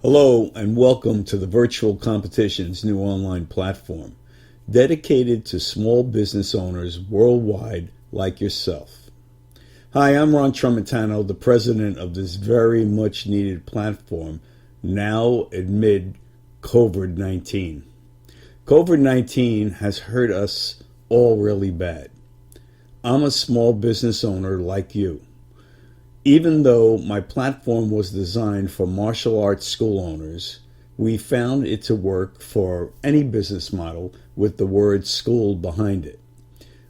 Hello and welcome to the Virtual Competition's new online platform, dedicated to small business owners worldwide like yourself. Hi, I'm Ron Tramontano, the president of this very much needed platform, now amid COVID-19. COVID-19 has hurt us all really bad. I'm a small business owner like you. Even though my platform was designed for martial arts school owners, we found it to work for any business model with the word school behind it.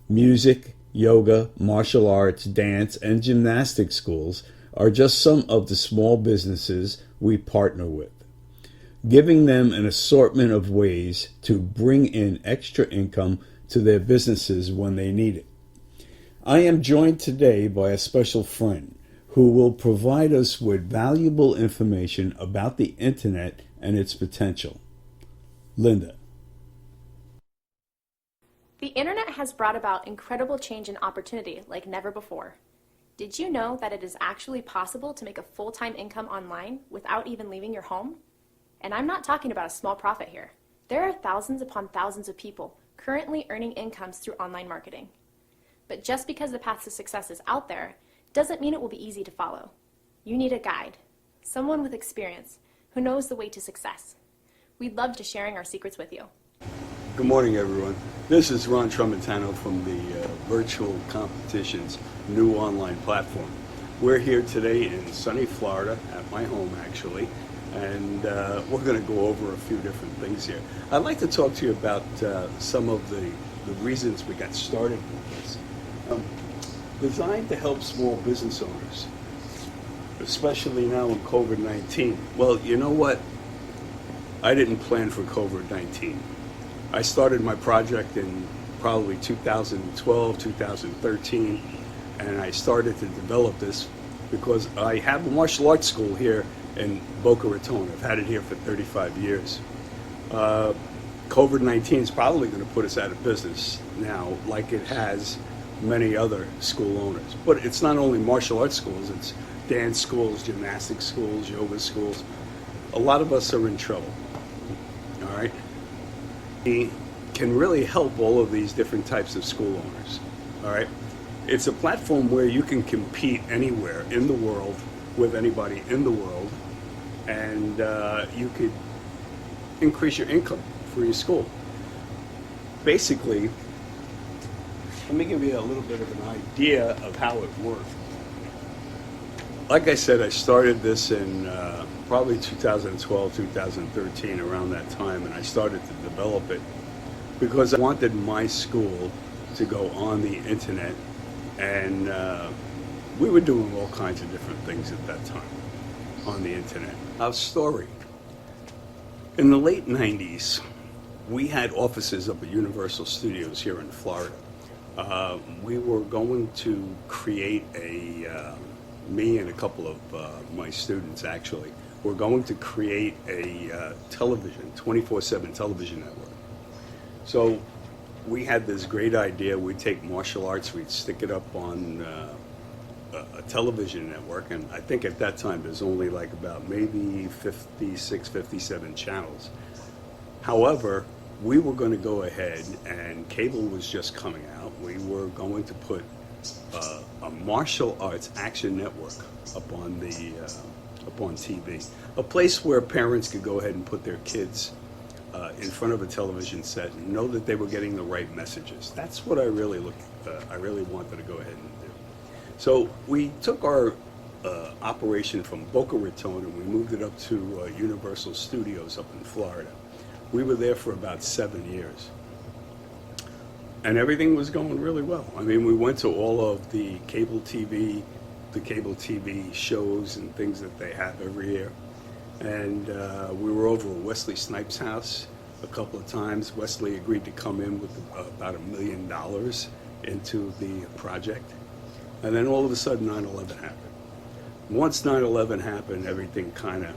Music, yoga, martial arts, dance, and gymnastics schools are just some of the small businesses we partner with, giving them an assortment of ways to bring in extra income to their businesses when they need it. I am joined today by a special friend who will provide us with valuable information about the internet and its potential. Linda. The internet has brought about incredible change and opportunity like never before. Did you know that it is actually possible to make a full-time income online without even leaving your home? And I'm not talking about a small profit here. There are thousands upon thousands of people currently earning incomes through online marketing. But just because the path to success is out there doesn't mean it will be easy to follow. You need a guide, someone with experience who knows the way to success. We'd love to sharing our secrets with you. Good morning, everyone. This is Ron Tramontano from the Virtual Competition's new online platform. We're here today in sunny Florida, at my home actually, and we're going to go over a few different things here. I'd like to talk to you about some of the reasons we got started with this. Designed to help small business owners, especially now in COVID-19. Well, you know what? I didn't plan for COVID-19. I started my project in probably 2012, 2013, and I started to develop this because I have a martial arts school here in Boca Raton. I've had it here for 35 years. COVID-19 is probably going to put us out of business now, like it has many other school owners. But it's not only martial arts schools, it's dance schools, gymnastics schools, yoga schools. A lot of us are in trouble, all right? We can really help all of these different types of school owners, all right? It's a platform where you can compete anywhere in the world with anybody in the world, and you could increase your income for your school. Basically, let me give you a little bit of an idea of how it worked. Like I said, I started this in probably 2012, 2013, around that time, and I started to develop it because I wanted my school to go on the internet, and we were doing all kinds of different things at that time on the internet. Our story. In the late 90s, we had offices up at Universal Studios here in Florida. We were going to create me and a couple of my students actually, were going to create a television, 24/7 television network. So we had this great idea. We'd take martial arts, we'd stick it up on a television network, and I think at that time there's only like about maybe 56, 57 channels. However, we were going to go ahead, and cable was just coming out. We were going to put a martial arts action network up on TV, a place where parents could go ahead and put their kids in front of a television set and know that they were getting the right messages. That's what I really wanted to go ahead and do. So we took our operation from Boca Raton and we moved it up to Universal Studios up in Florida. We were there for about 7 years. And everything was going really well. I mean, we went to all of the cable TV shows and things that they have every year. And we were over at Wesley Snipes' house a couple of times. Wesley agreed to come in with about $1 million into the project. And then all of a sudden 9/11 happened. Once 9/11 happened, everything kind of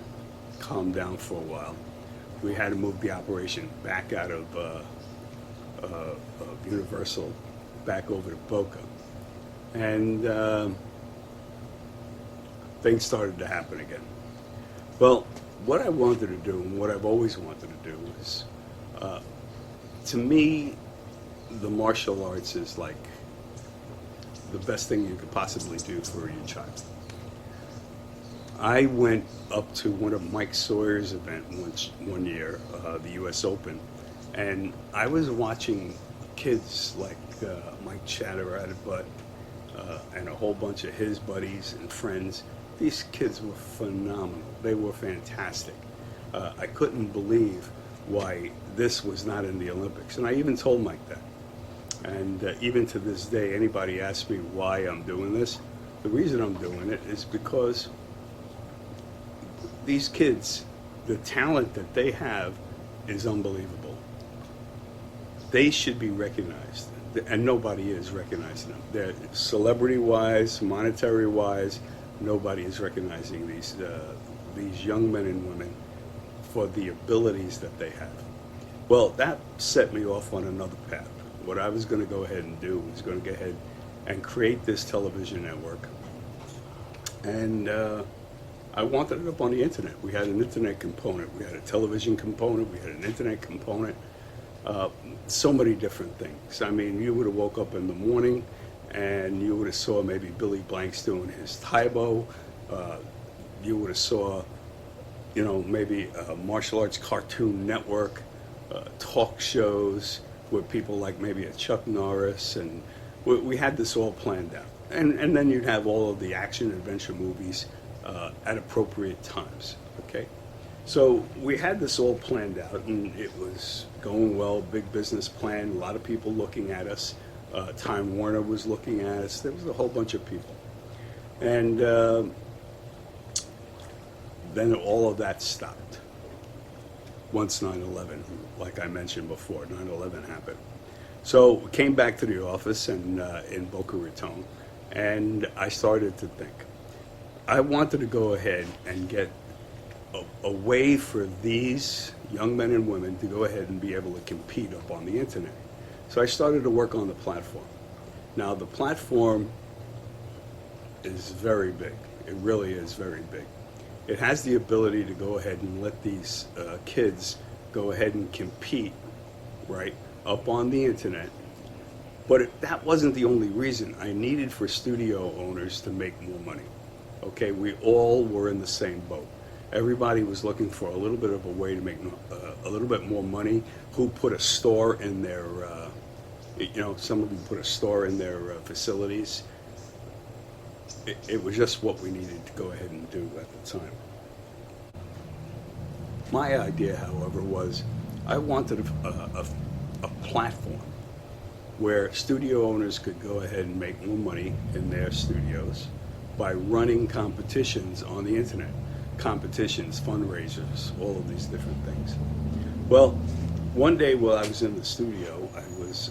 calmed down for a while. We had to move the operation back out of Universal back over to Boca. And things started to happen again. Well, what I wanted to do and what I've always wanted to do is, to me, the martial arts is like the best thing you could possibly do for your child. I went up to one of Mike Sawyer's events one year, the U.S. Open, and I was watching kids like Mike Chatterat and a whole bunch of his buddies and friends. These kids were phenomenal. They were fantastic. I couldn't believe why this was not in the Olympics. And I even told Mike that. And even to this day, anybody asks me why I'm doing this, the reason I'm doing it is because these kids, the talent that they have is unbelievable. They should be recognized, and nobody is recognizing them. They're celebrity-wise, monetary-wise, nobody is recognizing these young men and women for the abilities that they have. Well, that set me off on another path. What I was going to go ahead and do was going to go ahead and create this television network. And I wanted it up on the internet. We had an internet component. We had a television component. We had an internet component. So many different things. I mean, you would have woke up in the morning and you would have saw maybe Billy Blanks doing his Taibo. You would have saw, maybe a martial arts cartoon network, talk shows with people like maybe a Chuck Norris, and we had this all planned out. And then you'd have all of the action adventure movies at appropriate times, okay? So we had this all planned out, and it was going well, big business plan, a lot of people looking at us. Time Warner was looking at us. There was a whole bunch of people. And then all of that stopped once 9/11, like I mentioned before, 9/11 happened. So we came back to the office and in Boca Raton, and I started to think. I wanted to go ahead and get a way for these young men and women to go ahead and be able to compete up on the internet. So I started to work on the platform. Now the platform is very big. It really is very big. It has the ability to go ahead and let these kids go ahead and compete, right, up on the internet. But that wasn't the only reason. I needed for studio owners to make more money. Okay, we all were in the same boat. Everybody was looking for a little bit of a way to make a little bit more money. Who put a store in their, some of them put a store in their facilities. It was just what we needed to go ahead and do at the time. My idea, however, was I wanted a platform where studio owners could go ahead and make more money in their studios by running competitions on the internet. Competitions, fundraisers, all of these different things. Well, one day while I was in the studio, I was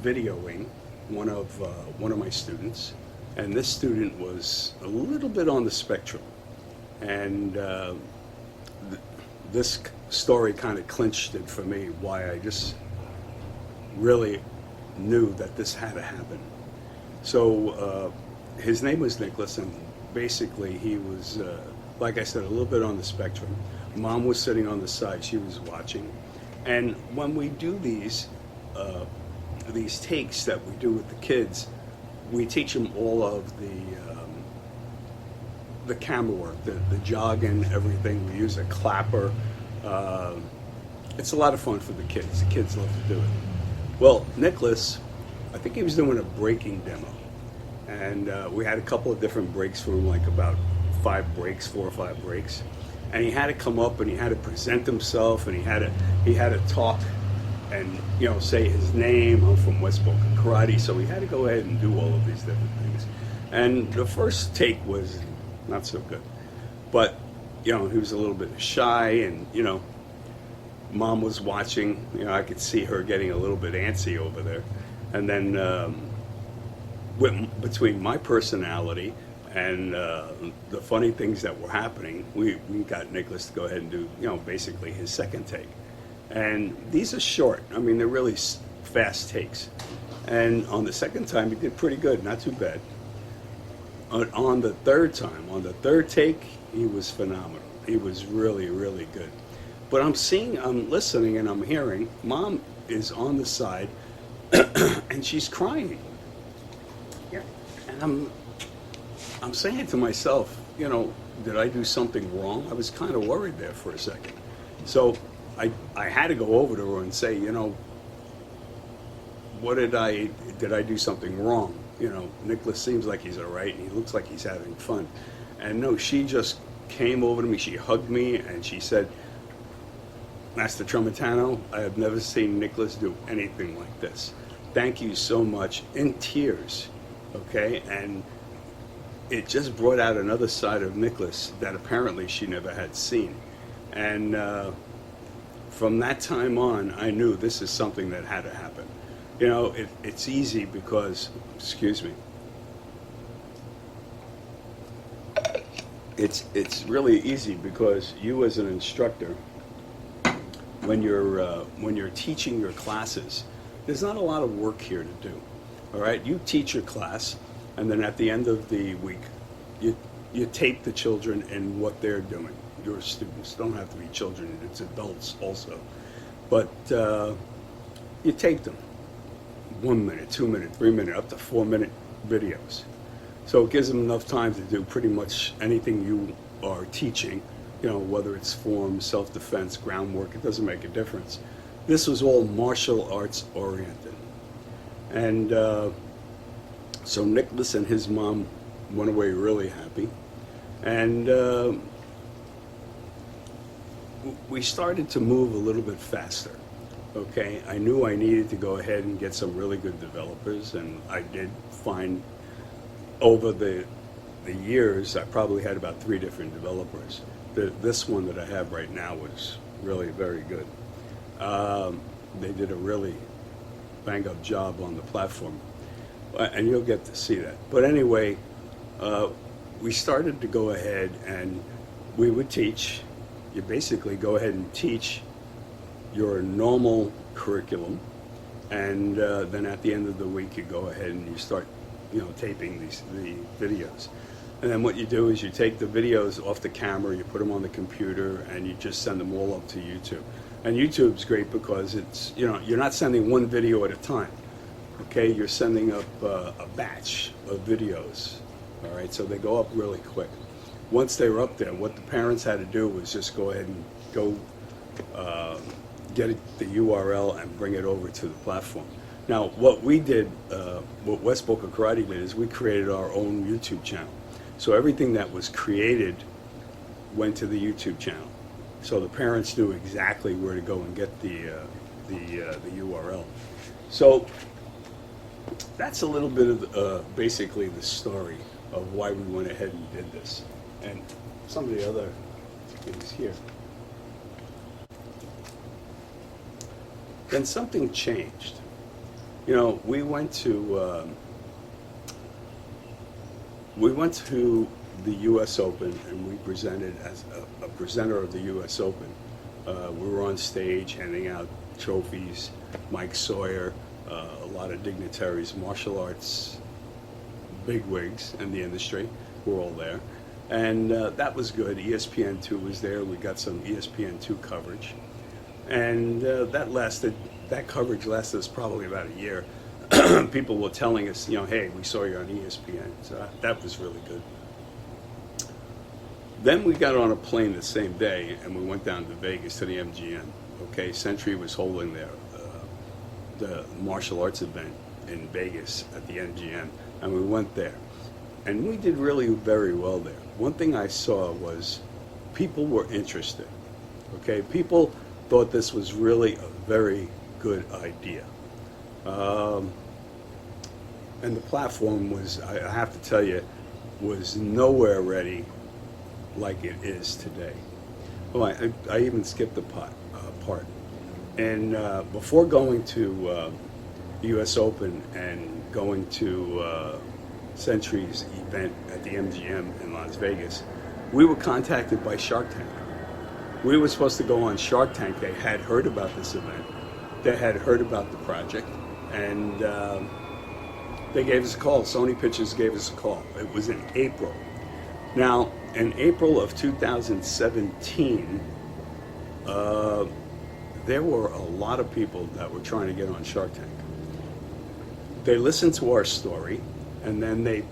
videoing one of my students, and this student was a little bit on the spectrum. And this story kind of clinched it for me, why I just really knew that this had to happen. So his name was Nicholas, and basically he was, like I said, a little bit on the spectrum. Mom was sitting on the side, she was watching. And when we do these takes that we do with the kids, we teach them all of the camera work, the jogging, everything. We use a clapper. It's a lot of fun for the kids. The kids love to do it. Well, Nicholas, I think he was doing a breaking demo. And we had a couple of different breaks for him, like about 4 or 5 breaks. And he had to come up and he had to present himself, and he had to talk and say his name. I'm from West Boca Karate, so he had to go ahead and do all of these different things. And the first take was not so good, but he was a little bit shy, and Mom was watching. I could see her getting a little bit antsy over there, and then between my personality and the funny things that were happening, we got Nicholas to go ahead and do basically his second take. And these are short. I mean, they're really fast takes. And on the second time, he did pretty good, not too bad. On the third time, on the third take, he was phenomenal. He was really, really good. But I'm listening, and I'm hearing, Mom is on the side, and she's crying. Yeah. And I'm saying to myself, did I do something wrong? I was kind of worried there for a second. So I had to go over to her and say, did I do something wrong? Nicholas seems like he's all right, and he looks like he's having fun. And no, she just came over to me, she hugged me, and she said, Master Tramontano, I have never seen Nicholas do anything like this. Thank you so much, in tears, okay? And it just brought out another side of Nicholas that apparently she never had seen. And from that time on, I knew this is something that had to happen. It's easy because, excuse me, it's really easy because you as an instructor, when you're teaching your classes, there's not a lot of work here to do. All right, you teach your class, and then at the end of the week, you tape the children and what they're doing. Your students don't have to be children; it's adults also, but you tape them 1 minute, 2 minute, 3 minute, up to 4 minute videos. So it gives them enough time to do pretty much anything you are teaching. Whether it's form, self-defense, groundwork, it doesn't make a difference. This was all martial arts oriented. And so Nicholas and his mom went away really happy. And we started to move a little bit faster. Okay, I knew I needed to go ahead and get some really good developers, and I did find over the years, I probably had about 3 different developers. This one that I have right now was really very good. They did a really bang-up job on the platform, and you'll get to see that. But anyway, we started to go ahead and we would teach. You basically go ahead and teach your normal curriculum, and then at the end of the week you go ahead and you start taping the videos. And then what you do is you take the videos off the camera, you put them on the computer, and you just send them all up to YouTube. And YouTube's great because it's, you're not sending one video at a time. Okay, you're sending up a batch of videos. All right, so they go up really quick. Once they were up there, what the parents had to do was just go ahead and go get the URL and bring it over to the platform. Now, what we did, what West Boca Karate did, is we created our own YouTube channel. So everything that was created went to the YouTube channel. So the parents knew exactly where to go and get the URL. So that's a little bit of basically the story of why we went ahead and did this. And some of the other things here. Then something changed. We went to the U.S. Open, and we presented as a presenter of the U.S. Open. We were on stage handing out trophies. Mike Sawyer, a lot of dignitaries, martial arts bigwigs in the industry were all there. And that was good. ESPN2 was there. We got some ESPN2 coverage. And that coverage lasted us probably about a year. People were telling us, hey, we saw you on ESPN. So that was really good. Then we got on a plane the same day, and we went down to Vegas to the MGM. Okay, Century was holding the martial arts event in Vegas at the MGM, and we went there. And we did really very well there. One thing I saw was people were interested. Okay, people thought this was really a very good idea. And the platform was, I have to tell you, was nowhere ready like it is today. Oh, I even skipped the part. And before going to U.S. Open and going to Century's event at the MGM in Las Vegas, we were contacted by Shark Tank. We were supposed to go on Shark Tank. They had heard about this event. They had heard about the project, and they gave us a call. Sony Pictures gave us a call. It was in April. Now, in April of 2017, there were a lot of people that were trying to get on Shark Tank. They listened to our story, and then they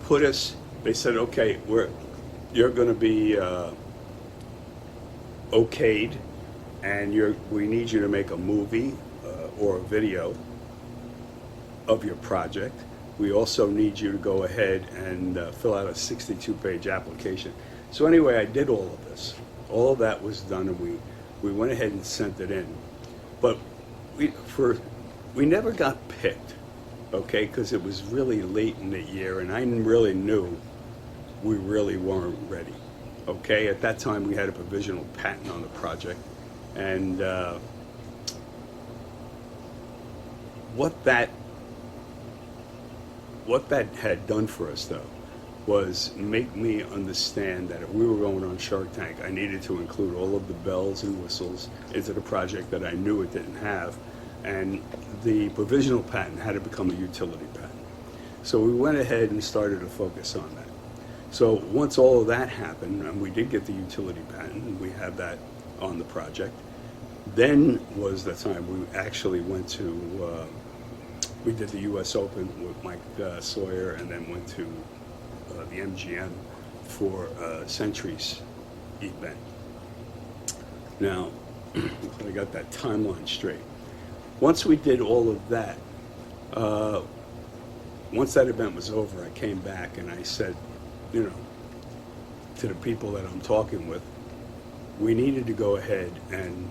they said, okay, you're going to be okayed, and we need you to make a movie or a video of your project. We also need you to go ahead and fill out a 62-page application. So anyway, I did all of this. All of that was done, and we went ahead and sent it in. But we never got picked, okay, because it was really late in the year, and I really knew we really weren't ready, okay? At that time, we had a provisional patent on the project, and what that had done for us, though, was make me understand that if we were going on Shark Tank, I needed to include all of the bells and whistles into the project that I knew it didn't have, and the provisional patent had to become a utility patent. So we went ahead and started to focus on that. So once all of that happened, and we did get the utility patent, and we have that on the project, then was the time we actually went to, we did the U.S. Open with Mike Sawyer, and then went to the MGM for Century's event. Now, I got that timeline straight. Once we did all of that, once that event was over, I came back and I said, you know, to the people that I'm talking with, we needed to go ahead and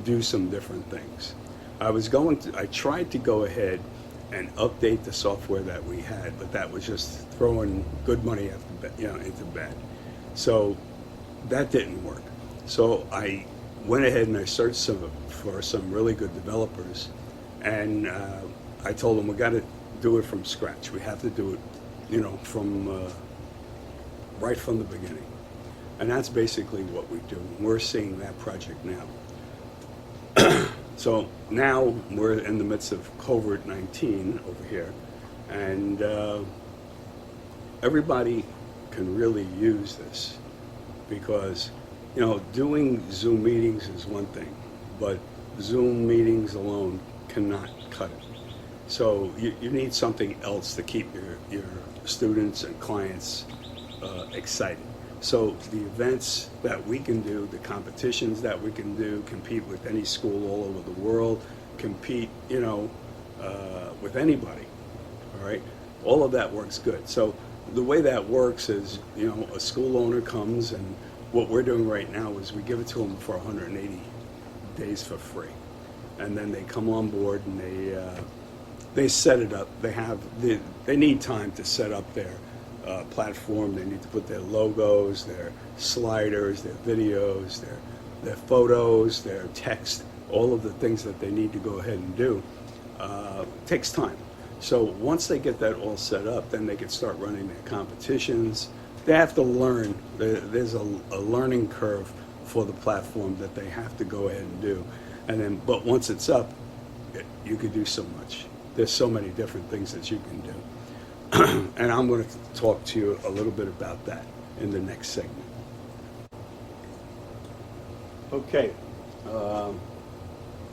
do some different things. I tried to go ahead and update the software that we had, but that was just throwing good money into bed. So that didn't work. So I went ahead and I searched for some really good developers, and I told them we got to do it from scratch. We have to do it, from right from the beginning, and that's basically what we do. We're seeing that project now. So now we're in the midst of COVID-19 over here, and everybody can really use this because, doing Zoom meetings is one thing, but Zoom meetings alone cannot cut it. So you need something else to keep your students and clients excited. So the events that we can do, the competitions that we can do, compete with any school all over the world, compete, with anybody, all right? All of that works good. So the way that works is, a school owner comes, and what we're doing right now is we give it to them for 180 days for free. And then they come on board and they set it up. They need time to set up their platform. They need to put their logos, their sliders, their videos, their photos, their text, all of the things that they need to go ahead and do. Takes time. So once they get that all set up, then they can start running their competitions. They have to learn. There's a learning curve for the platform that they have to go ahead and do. But once it's up, you could do so much. There's so many different things that you can do. And I'm going to talk to you a little bit about that in the next segment. Okay,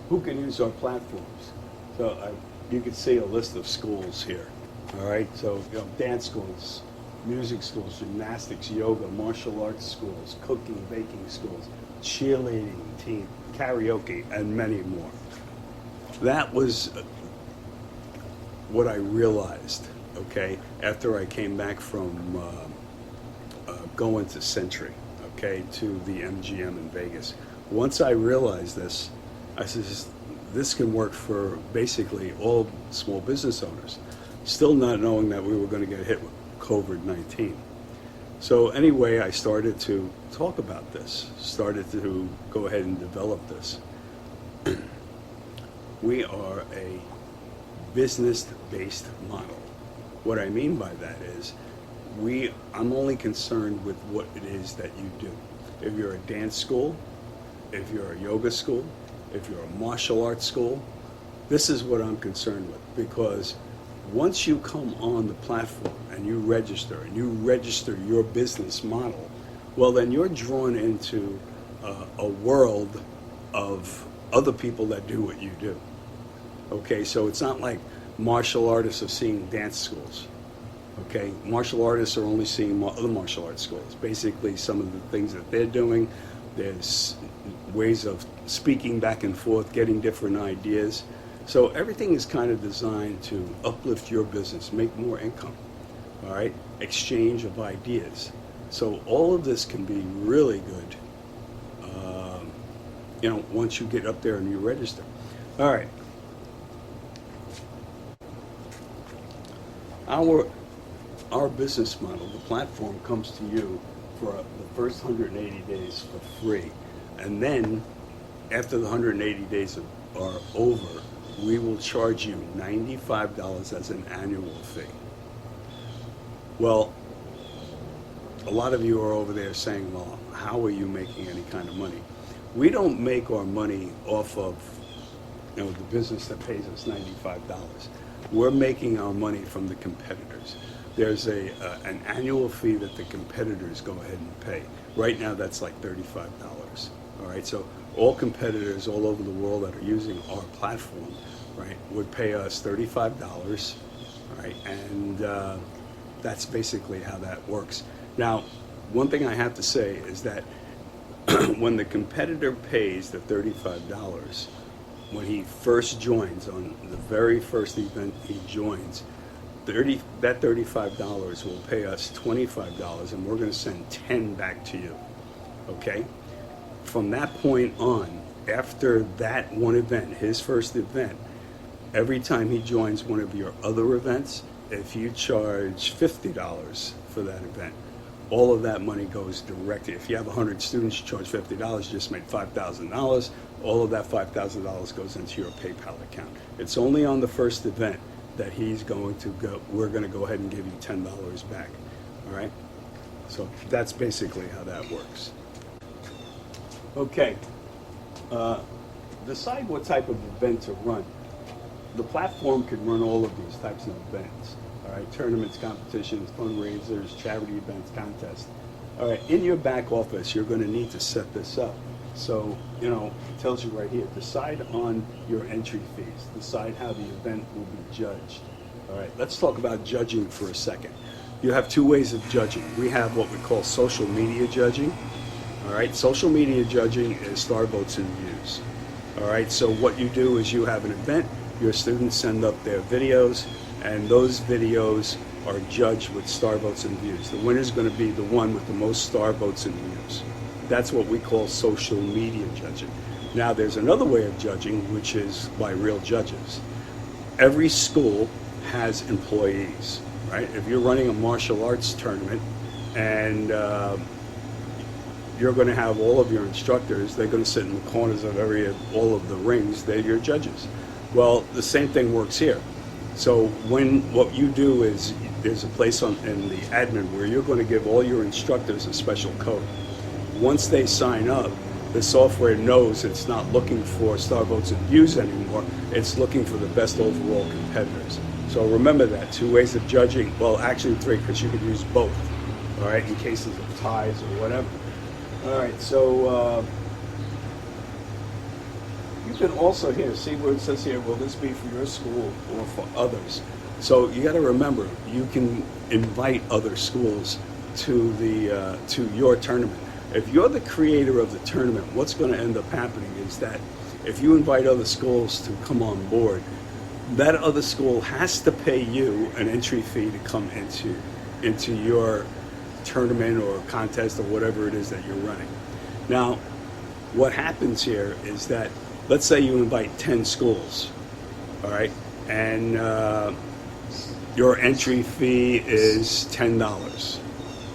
who can use our platforms? So you can see a list of schools here. All right, so dance schools, music schools, gymnastics, yoga, martial arts schools, cooking, baking schools, cheerleading team, karaoke, and many more. That was what I realized, okay, after I came back from going to Century, okay, to the MGM in Vegas. Once I realized this, I said, this can work for basically all small business owners, still not knowing that we were going to get hit with COVID-19. So anyway, I started to talk about this, started to go ahead and develop this. We are a business-based model. What I mean by that is, I'm only concerned with what it is that you do. If you're a dance school, if you're a yoga school, if you're a martial arts school, this is what I'm concerned with, because once you come on the platform and you register your business model, well, then you're drawn into a world of other people that do what you do. Okay, so it's not like martial artists are seeing dance schools. Okay, martial artists are only seeing other martial arts schools. Basically, some of the things that they're doing, there's ways of speaking back and forth, getting different ideas. So everything is kind of designed to uplift your business, make more income, all right? Exchange of ideas. So all of this can be really good, once you get up there and you register. All right. Our business model, the platform, comes to you for the first 180 days for free. And then, after the 180 days are over, we will charge you $95 as an annual fee. Well, a lot of you are over there saying, well, how are you making any kind of money? We don't make our money off of the business that pays us $95. We're making our money from the competitors. There's an annual fee that the competitors go ahead and pay. Right now, that's like $35. All right, so all competitors all over the world that are using our platform, right, would pay us $35. All right, and that's basically how that works. Now, one thing I have to say is that when the competitor pays the $35, when he first joins, on the very first event he joins, that $35 will pay us $25, and we're going to send $10 back to you, okay? From that point on, after that one event, his first event, every time he joins one of your other events, if you charge $50 for that event, all of that money goes directly. If you have 100 students, you charge $50, you just made $5,000. All of that $5,000 goes into your PayPal account. It's only on the first event that he's going to go, we're going to go ahead and give you $10 back. All right? So that's basically how that works. Okay. Decide what type of event to run. The platform can run all of these types of events. All right, tournaments, competitions, fundraisers, charity events, contests. All right, in your back office, you're going to need to set this up. So, it tells you right here, decide on your entry fees. Decide how the event will be judged. All right, let's talk about judging for a second. You have two ways of judging. We have what we call social media judging. All right, social media judging is star votes and views. All right, so what you do is you have an event, your students send up their videos, and those videos are judged with star votes and views. The winner is going to be the one with the most star votes and views. That's what we call social media judging. Now, there's another way of judging, which is by real judges. Every school has employees, right? If you're running a martial arts tournament and you're going to have all of your instructors, they're going to sit in the corners of all of the rings, they're your judges. Well, the same thing works here. So what you do is, there's a place in the admin where you're going to give all your instructors a special code. Once they sign up, the software knows it's not looking for star votes and views anymore, it's looking for the best overall competitors. So remember that, two ways of judging, well actually three, because you could use both, all right, in cases of ties or whatever. All right, so you can also here, see where it says here, will this be for your school or for others? So you got to remember, you can invite other schools to your tournament. If you're the creator of the tournament, what's going to end up happening is that if you invite other schools to come on board, that other school has to pay you an entry fee to come into your tournament or contest or whatever it is that you're running. Now, what happens here is that, let's say you invite 10 schools, all right, and your entry fee is $10,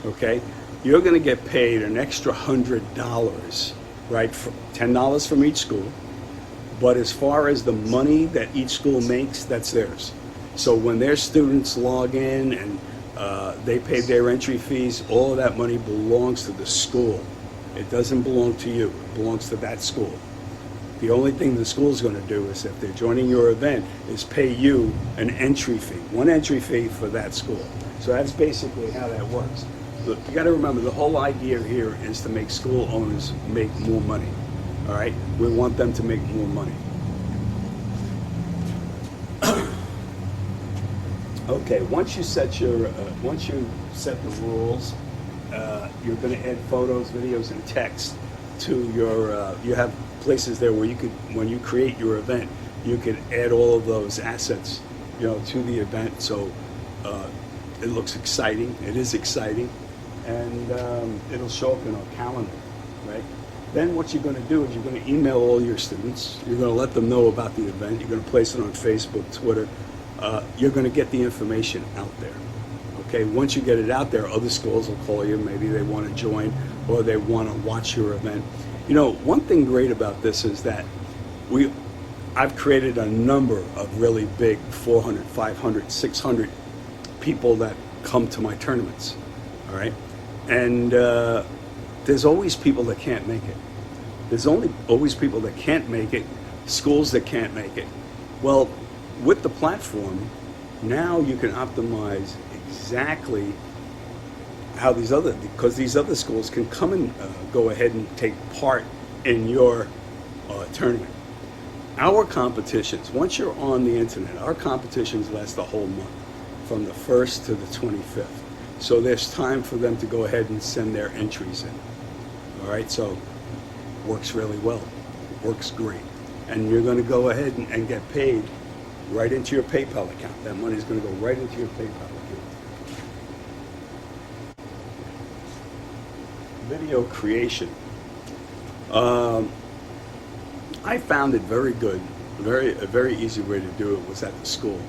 okay? You're going to get paid an extra $100, right, for $10 from each school, but as far as the money that each school makes, that's theirs. So when their students log in and they pay their entry fees, all of that money belongs to the school. It doesn't belong to you, it belongs to that school. The only thing the school's going to do is, if they're joining your event, is pay you an entry fee, one entry fee for that school. So that's basically how that works. Look, you got to remember, the whole idea here is to make school owners make more money. All right? We want them to make more money. Okay, once you set the rules, you're going to add photos, videos, and text to your. You have places there where you could, when you create your event, you can add all of those assets, to the event. So it looks exciting. It is exciting, and it'll show up in our calendar, right? Then what you're going to do is you're going to email all your students. You're going to let them know about the event. You're going to place it on Facebook, Twitter. You're going to get the information out there. Okay, once you get it out there, other schools will call you. Maybe they want to join or they want to watch your event. One thing great about this is that I've created a number of really big 400, 500, 600 people that come to my tournaments. All right, and there's always people that can't make it. There's always people that can't make it, schools that can't make it. Well, with the platform, now you can optimize exactly how because these other schools can come and go ahead and take part in your tournament. Our competitions, once you're on the internet, our competitions last the whole month, from the 1st to the 25th. So there's time for them to go ahead and send their entries in. All right, so works really well, works great. And you're going to go ahead and get paid right into your PayPal account. That money is going to go right into your PayPal account. Video creation. I found it very good. A very easy way to do it was at the school.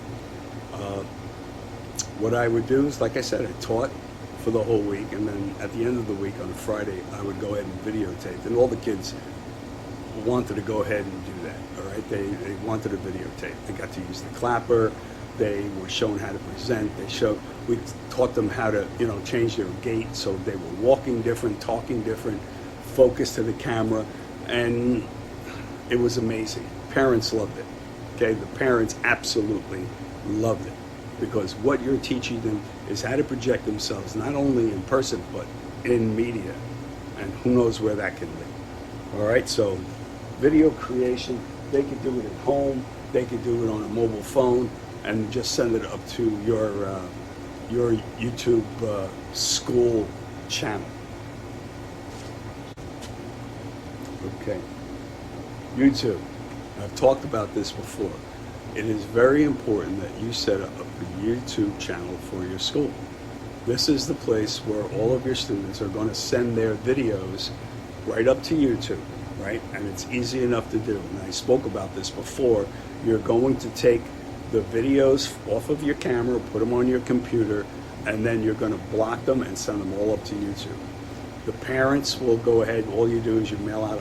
What I would do is, like I said, I taught for the whole week, and then at the end of the week on a Friday, I would go ahead and videotape. And all the kids wanted to go ahead and do that. All right, they wanted to videotape. They got to use the clapper. They were shown how to present. We taught them how to, change their gait so they were walking different, talking different, focus to the camera, and it was amazing. Parents loved it. Okay, the parents absolutely loved it because what you're teaching them is how to project themselves not only in person but in media, and who knows where that can lead. All right, so video creation. They could do it at home. They could do it on a mobile phone and just send it up to your YouTube school channel. Okay. YouTube. I've talked about this before. It is very important that you set up a YouTube channel for your school. This is the place where all of your students are going to send their videos right up to YouTube, right? And it's easy enough to do. And I spoke about this before. You're going to take the videos off of your camera, put them on your computer, and then you're going to block them and send them all up to YouTube. The parents will go ahead. All you do is you mail out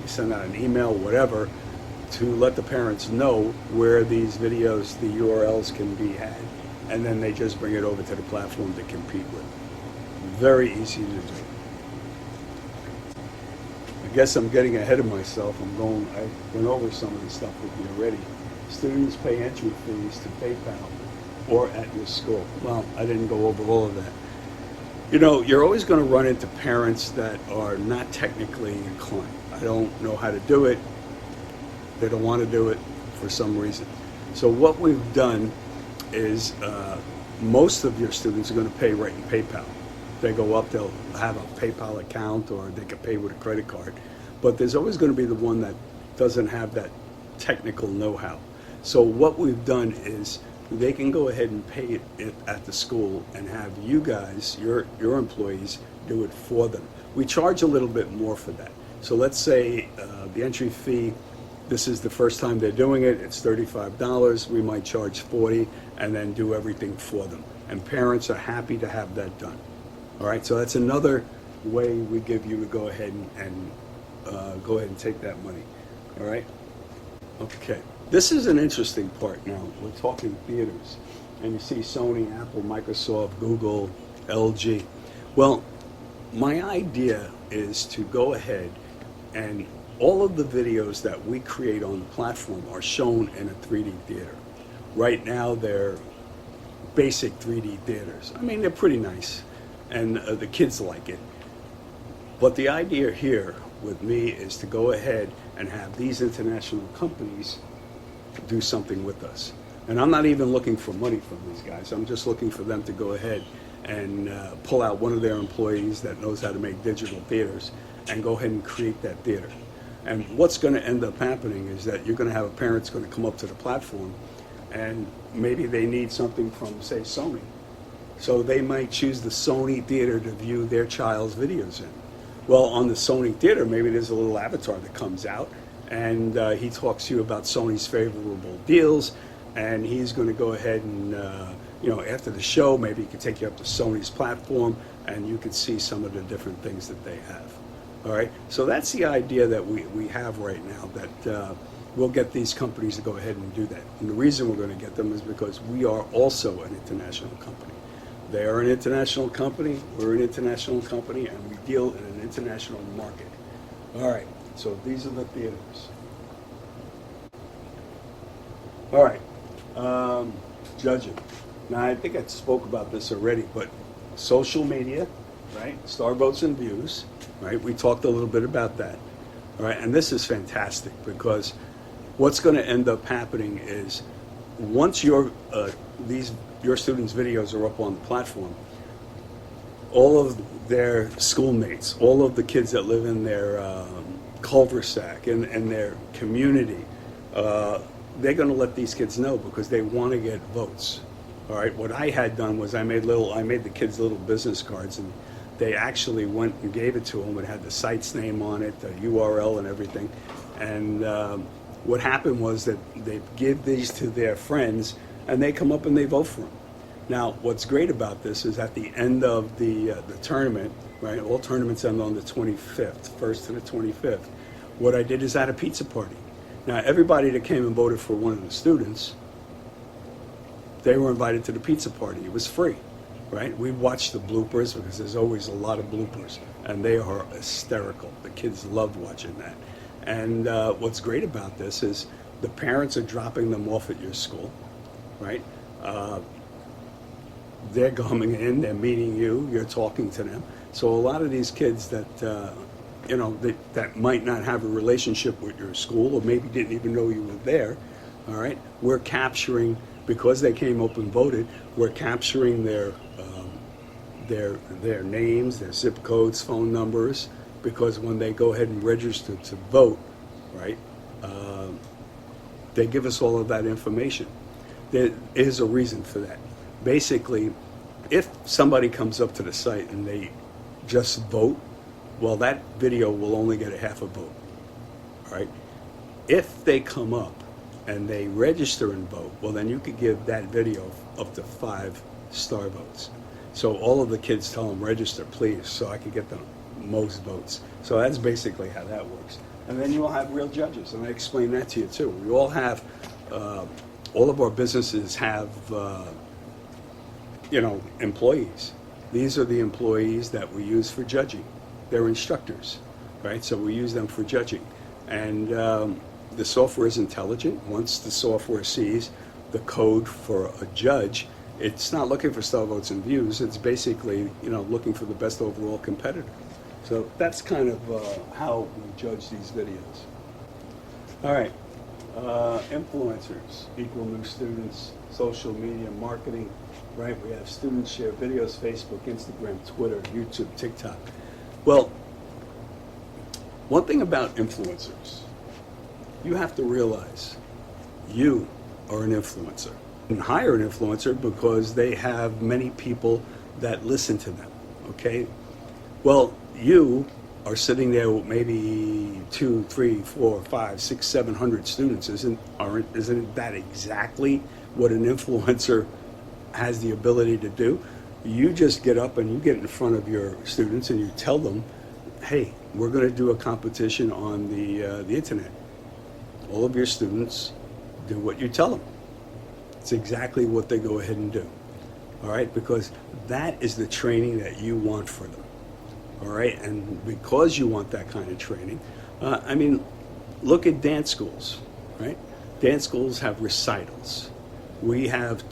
send out an email, whatever, to let the parents know where these videos, the URLs can be had, and then they just bring it over to the platform to compete with. Very easy to do. I guess I'm getting ahead of myself. I went over some of the stuff with you already. Students pay entry fees to PayPal or at your school. Well, I didn't go over all of that. You're always going to run into parents that are not technically inclined. I don't know how to do it. They don't want to do it for some reason. So what we've done is most of your students are going to pay right in PayPal. They go up, they'll have a PayPal account, or they can pay with a credit card. But there's always going to be the one that doesn't have that technical know-how. So what we've done is they can go ahead and pay it at the school and have you guys, your employees, do it for them. We charge a little bit more for that. So let's say the entry fee, this is the first time they're doing it, it's $35. We might charge $40 and then do everything for them. And parents are happy to have that done. All right, so that's another way we give you to go ahead and go ahead and take that money. All right? Okay. This is an interesting part now. We're talking theaters. And you see Sony, Apple, Microsoft, Google, LG. Well, my idea is to go ahead and all of the videos that we create on the platform are shown in a 3D theater. Right now, they're basic 3D theaters. I mean, they're pretty nice. and the kids like it. But the idea here with me is to go ahead and have these international companies do something with us. And I'm not even looking for money from these guys. I'm just looking for them to go ahead and pull out one of their employees that knows how to make digital theaters and go ahead and create that theater. And what's going to end up happening is that you're going to have a parent's going to come up to the platform, and maybe they need something from, say, Sony. So they might choose the Sony theater to view their child's videos in. Well, on the Sony theater, maybe there's a little avatar that comes out, and he talks to you about Sony's favorable deals, and he's going to go ahead and, after the show, maybe he can take you up to Sony's platform, and you can see some of the different things that they have. All right, so that's the idea that we have right now, that we'll get these companies to go ahead and do that. And the reason we're going to get them is because we are also an international company. They are an international company, we're an international company, and we deal in an international market. All right, so these are the theaters. All right, judging. Now, I think I spoke about this already, but social media, right? Star votes and views, right? We talked a little bit about that. All right, and this is fantastic because what's going to end up happening is once your students' videos are up on the platform, all of their schoolmates, all of the kids that live in their cul-de-sac and their community, they're going to let these kids know because they want to get votes. All right. What I had done was I made the kids little business cards, and they actually went and gave it to them. It had the site's name on it, the URL, and everything. And what happened was that they give these to their friends, and they come up and they vote for them. Now, what's great about this is at the end of the tournament, right? All tournaments end on the 25th, 1st to the 25th. What I did is I had a pizza party. Now, everybody that came and voted for one of the students, they were invited to the pizza party. It was free, right? We watched the bloopers because there's always a lot of bloopers, and they are hysterical. The kids loved watching that. And what's great about this is the parents are dropping them off at your school, right? They're coming in, they're meeting you, you're talking to them. So a lot of these kids that that might not have a relationship with your school, or maybe didn't even know you were there, all right, we're capturing, because they came up and voted, we're capturing their names, their zip codes, phone numbers, because when they go ahead and register to vote, right, they give us all of that information. There is a reason for that. Basically, if somebody comes up to the site and they just vote, well, that video will only get a half a vote, all right? If they come up and they register and vote, well, then you could give that video up to 5 star votes. So all of the kids tell them, register, please, so I can get the most votes. So that's basically how that works. And then you will have real judges, and I explain that to you too. We all have, all of our businesses have, employees. These are the employees that we use for judging. They're instructors, right? So we use them for judging. And the software is intelligent. Once the software sees the code for a judge, it's not looking for star votes and views. It's basically, looking for the best overall competitor. So that's kind of how we judge these videos. All right, influencers equal new students, social media marketing, right? We have students share videos, Facebook, Instagram, Twitter, YouTube, TikTok. Well, one thing about influencers, you have to realize you are an influencer. And hire an influencer because they have many people that listen to them, okay? Well, you are sitting there with maybe 2, 3, 4, 5, 6, 700 students. Isn't that exactly what an influencer has the ability to do? You just get up and you get in front of your students and you tell them, hey, we're going to do a competition on the internet. All of your students do what you tell them. It's exactly what they go ahead and do. All right, because that is the training that you want for them. All right, and because you want that kind of training, look at dance schools, right? Dance schools have recitals. We have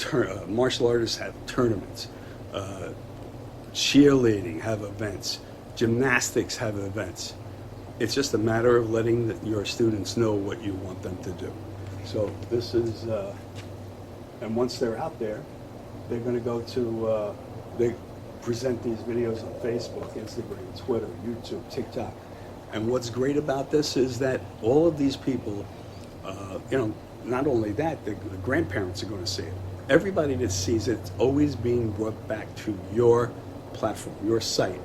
martial artists have tournaments. cheerleading have events, gymnastics have events. It's just a matter of letting your students know what you want them to do. So this is, and once they're out there, they're going to go to, they present these videos on Facebook, Instagram, Twitter, YouTube, TikTok. And what's great about this is that all of these people, not only that, the grandparents are going to see it. Everybody that sees it, it's always being brought back to your platform, your site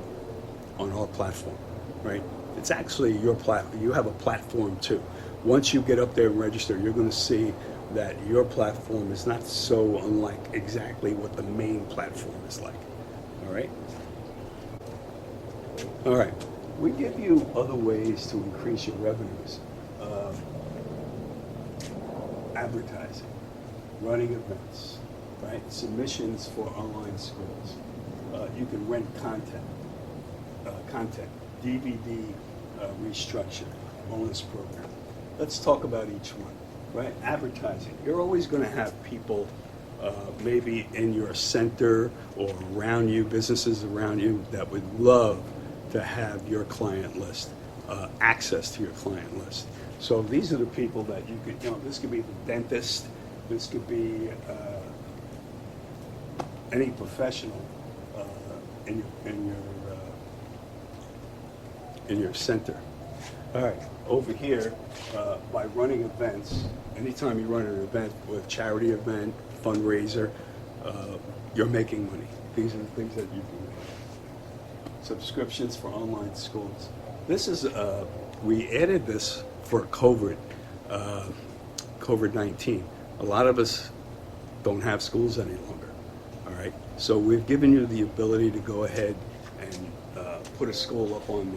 on our platform, right? It's actually your platform. You have a platform too. Once you get up there and register, you're going to see that your platform is not so unlike exactly what the main platform is like. All right? All right. We give you other ways to increase your revenues. Advertising, running events, right? Submissions for online schools. You can rent content, DVD restructure, bonus program. Let's talk about each one, right? Advertising. You're always going to have people maybe in your center or around you, businesses around you that would love to have your client list, access to your client list. So these are the people that you could, this could be the dentist, this could be any professional in your center. All right, over here, by running events, anytime you run an event, with charity event, fundraiser, you're making money. These are the things that you can make. Subscriptions for online schools. This is, we added this for COVID-19. A lot of us don't have schools any longer, all right? So we've given you the ability to go ahead and put a school up on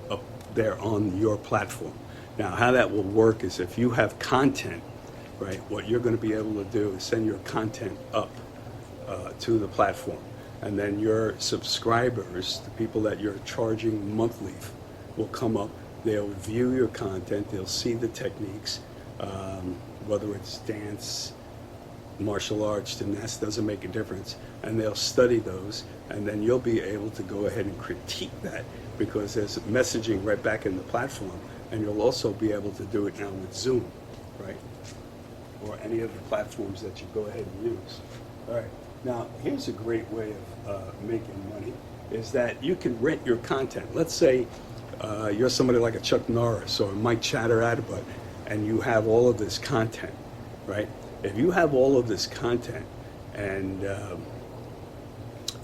up there on your platform. Now, how that will work is if you have content, right, what you're going to be able to do is send your content up to the platform. And then your subscribers, the people that you're charging monthly, will come up. They'll view your content. They'll see the techniques, whether it's dance, martial arts, gymnastics, doesn't make a difference. And they'll study those. And then you'll be able to go ahead and critique that because there's messaging right back in the platform. And you'll also be able to do it now with Zoom, right? Or any of the platforms that you go ahead and use. All right. Now, here's a great way of making money, is that you can rent your content. Let's say you're somebody like a Chuck Norris or Mike Chatteratbutt, and you have all of this content, right? If you have all of this content, and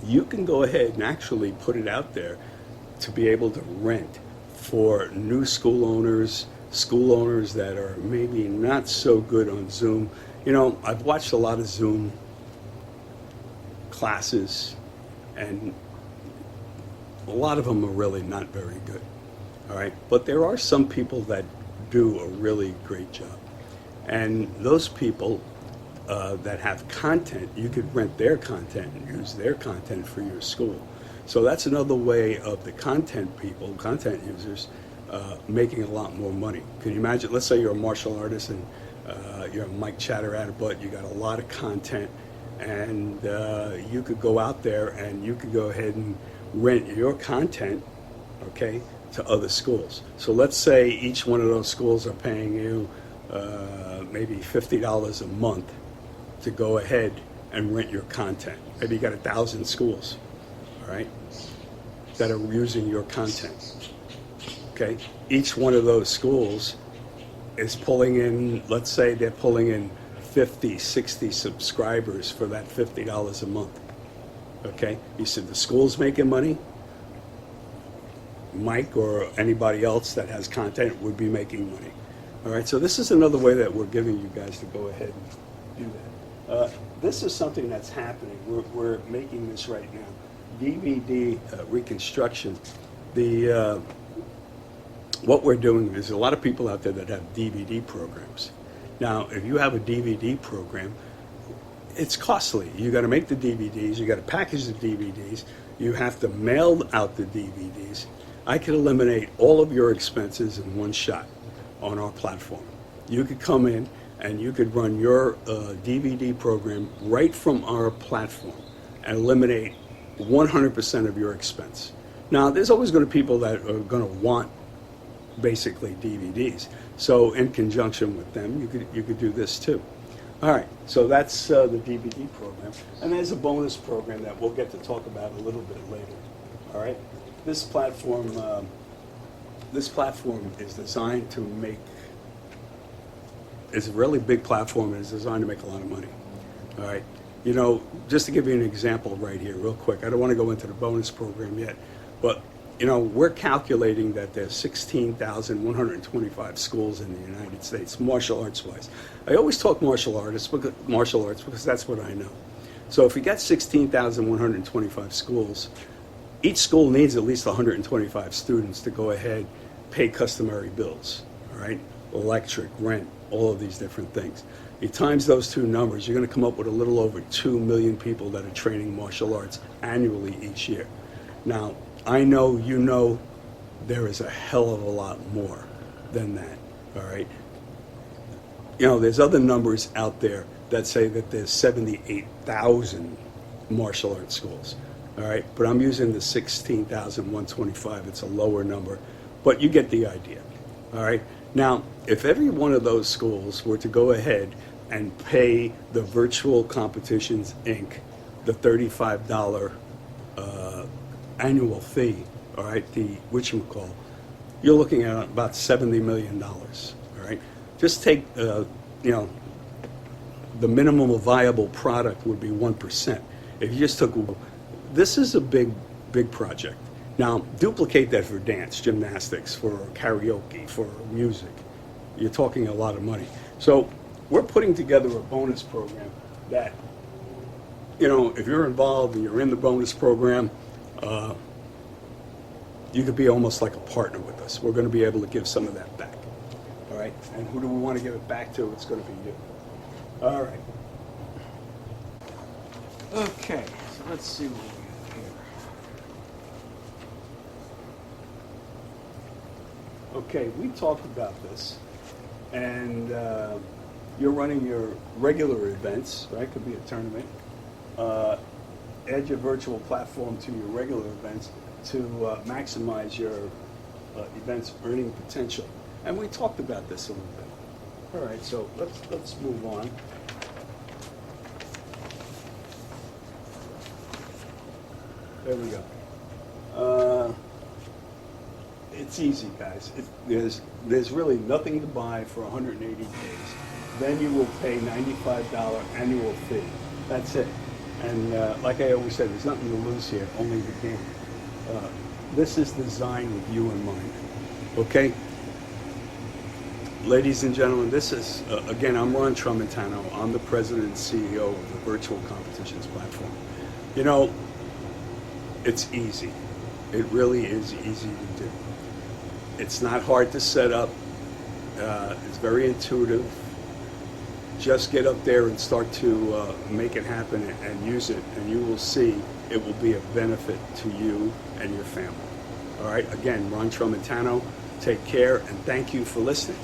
you can go ahead and actually put it out there to be able to rent for new school owners that are maybe not so good on Zoom. I've watched a lot of Zoom classes, and a lot of them are really not very good, all right? But there are some people that do a really great job. And those people that have content, you could rent their content and use their content for your school. So that's another way of the content users, making a lot more money. Can you imagine, let's say you're a martial artist and you're Mike Chatteratbutt, you got a lot of content, and you could go out there and you could go ahead and rent your content, okay, to other schools. So let's say each one of those schools are paying you maybe $50 a month to go ahead and rent your content. Maybe you got 1,000 schools, all right, that are using your content, okay? Each one of those schools is pulling in, let's say they're pulling in 50, 60 subscribers for that $50 a month, okay? You said the school's making money, Mike or anybody else that has content would be making money. All right, so this is another way that we're giving you guys to go ahead and do that. This is something that's happening. We're making this right now. DVD reconstruction. What we're doing is a lot of people out there that have DVD programs. Now, if you have a DVD program, it's costly. You got to make the DVDs, you got to package the DVDs, you have to mail out the DVDs. I can eliminate all of your expenses in one shot on our platform. You could come in and you could run your DVD program right from our platform and eliminate 100% of your expense. Now, there's always going to be people that are going to want basically DVDs. So in conjunction with them, you could do this too. All right, so that's the DVD program. And there's a bonus program that we'll get to talk about a little bit later. All right, this platform is designed to make, it's a really big platform and it's designed to make a lot of money. All right, you know, just to give you an example right here real quick, I don't want to go into the bonus program yet, but you know, we're calculating that there's 16,125 schools in the United States, martial arts wise. I always talk martial arts because that's what I know. So if we got 16,125 schools, each school needs at least 125 students to go ahead, pay customary bills, all right? Electric, rent, all of these different things. You times those two numbers, you're going to come up with a little over 2 million people that are training martial arts annually each year. Now, I know you know there is a hell of a lot more than that, all right? You know, there's other numbers out there that say that there's 78,000 martial arts schools, all right? But I'm using the 16,125. It's a lower number, but you get the idea, all right? Now, if every one of those schools were to go ahead and pay the Virtual Competitions, Inc., the $35 annual fee, all right, the whatchamacall, you're looking at about $70 million, all right? Just take, you know, the minimum viable product would be 1%. If you just took, this is a big project. Now, duplicate that for dance, gymnastics, for karaoke, for music. You're talking a lot of money. So we're putting together a bonus program that, you know, if you're involved and you're in the bonus program, you could be almost like a partner with us. We're going to be able to give some of that back. All right? And who do we want to give it back to? It's going to be you. All right. Okay, so let's see what we got here. Okay, we talked about this, and you're running your regular events, right? Could be a tournament. Add your virtual platform to your regular events to maximize your event's earning potential. And we talked about this a little bit. All right, so let's move on. There we go. It's easy, guys. There's really nothing to buy for 180 days. Then you will pay $95 annual fee. That's it. And like I always said, there's nothing to lose here, only the game. This is designed with you in mind. Okay? Ladies and gentlemen, this is, again, I'm Ron Tramontano. I'm the president and CEO of the Virtual Competitions Platform. You know, it's easy. It really is easy to do. It's not hard to set up. It's very intuitive. Just get up there and start to make it happen and use it, and you will see it will be a benefit to you and your family. All right, again, Ron Tramontano, take care, and thank you for listening.